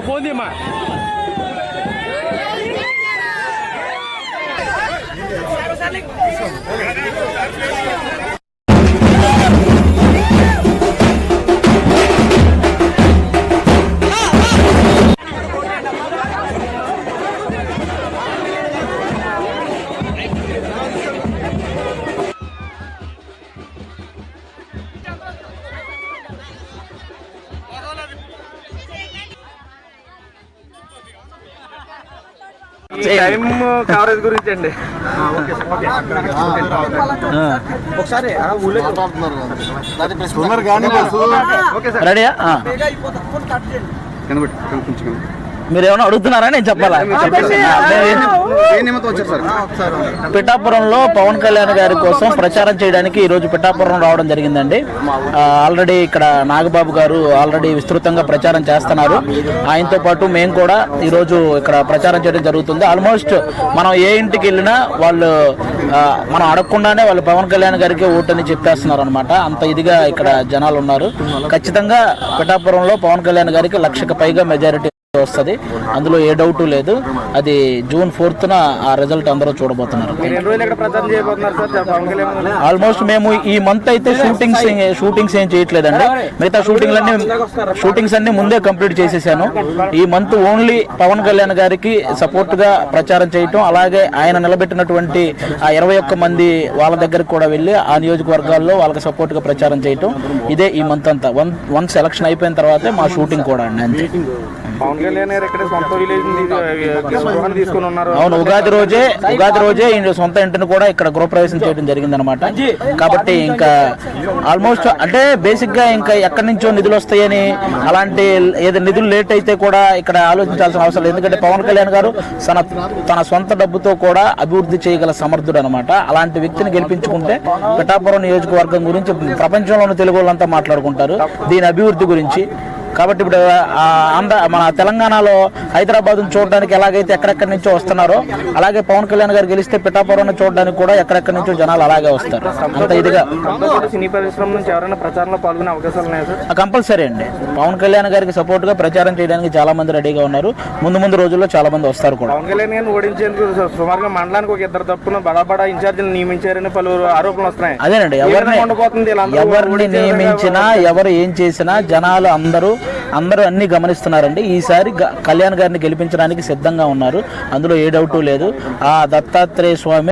Phone తీయమ్మా. Time coverage గురించి అండి. ఒకసారి రెడీయా? మీరేమన్నా అడుగుతున్నారా? నేను చెప్పాలా? పిఠాపురంలో పవన్ కళ్యాణ్ గారి కోసం ప్రచారం చేయడానికి ఈ రోజు పిఠాపురం రావడం జరిగిందండి. ఆల్రెడీ ఇక్కడ నాగబాబు గారు ఆల్రెడీ విస్తృతంగా ప్రచారం చేస్తున్నారు. ఆయనతో పాటు మేము కూడా ఈరోజు ఇక్కడ ప్రచారం చేయడం జరుగుతుంది. ఆల్మోస్ట్ మనం ఏ ఇంటికి వెళ్ళినా వాళ్ళు మనం అడగకుండానే వాళ్ళు పవన్ కళ్యాణ్ గారికి ఓటని చెప్పేస్తున్నారు అనమాట. అంత ఇదిగా ఇక్కడ జనాలు ఉన్నారు. ఖచ్చితంగా పిఠాపురంలో పవన్ కళ్యాణ్ గారికి 1,00,000కి పైగా మెజారిటీ వస్తుంది. అందులో ఏ డౌట్ లేదు. అది June 4th ఆ రిజల్ట్ అందరూ చూడబోతున్నారు. ఆల్మోస్ట్ మేము ఈ మంత్ అయితే షూటింగ్స్ ఏం చేయట్లేదండి. మిగతా షూటింగ్స్ అన్ని ముందే కంప్లీట్ చేసేసాను. ఈ మంత్ ఓన్లీ పవన్ కళ్యాణ్ గారికి సపోర్ట్ గా ప్రచారం చేయటం, అలాగే ఆయన నిలబెట్టినటువంటి ఆ 21 మంది వాళ్ళ దగ్గరకు కూడా వెళ్ళి ఆ నియోజకవర్గాల్లో వాళ్ళకి సపోర్ట్ గా ప్రచారం చేయటం, ఇదే ఈ మంత్ అంతా. వన్స్ ఎలక్షన్ అయిపోయిన తర్వాతే మా షూటింగ్ కూడా అండి. అంతే. పవన్ కళ్యాణ్ గారు ఇక్కడ సొంత విలేజ్ తీసుకుని ఉన్నారు. అవును, ఉగాది రోజే సొంత ఇంటిని కూడా ఇక్కడ గృహప్రవేశం చేయడం జరిగింది అనమాట. కాబట్టి ఇంకా ఆల్మోస్ట్ అంటే బేసిక్ గా ఇంకా ఎక్కడి నుంచో నిధులు వస్తాయని అలాంటి ఏదో నిధులు లేట్ అయితే కూడా ఇక్కడ ఆలోచించాల్సిన అవసరం లేదు. ఎందుకంటే పవన్ కళ్యాణ్ గారు తన సొంత డబ్బుతో కూడా అభివృద్ధి చేయగల సమర్థుడు అనమాట. అలాంటి వ్యక్తిని గెలిపించుకుంటే పిఠాపురం నియోజకవర్గం గురించి ప్రపంచంలోని తెలుగు వాళ్ళంతా మాట్లాడుకుంటారు, దీని అభివృద్ధి గురించి. కాబట్టి ఇప్పుడు మన తెలంగాణలో హైదరాబాద్ చూడడానికి ఎలాగైతే ఎక్కడెక్కడి నుంచో వస్తున్నారో, అలాగే పవన్ కళ్యాణ్ గారు గెలిస్తే పిఠాపురం చూడడానికి కూడా ఎక్కడెక్కడి నుంచో జనాలు అలాగే వస్తారు. అంత ఇదిగా సినీ పరిశ్రమ నుంచి ఎవరైనా ప్రచారంలో పాల్గొనే అవకాశాలు ఉన్నాయి? కంపల్సరీ అండి. పవన్ కళ్యాణ్ గారికి సపోర్ట్ గా ప్రచారం చేయడానికి చాలా మంది రెడీగా ఉన్నారు. ముందు రోజుల్లో చాలా మంది వస్తారు కూడా. పవన్ కళ్యాణ్ గారిని ఓడించేందుకు సుమారుగా మండలానికి ఒక 2 తప్పున బడా ఇన్ఛార్జీలు నియమించారని పలువురు ఆరోపణలు వస్తున్నాయి. అదేనండి, ఎవరిని నియమించినా ఎవరు ఏం చేసినా జనాలు అందరూ అన్ని గమనిస్తున్నారండి. ఈసారి కళ్యాణ్ గారిని గెలిపించడానికి సిద్ధంగా ఉన్నారు. అందులో ఏ డౌటు లేదు. ఆ దత్తాత్రేయ స్వామి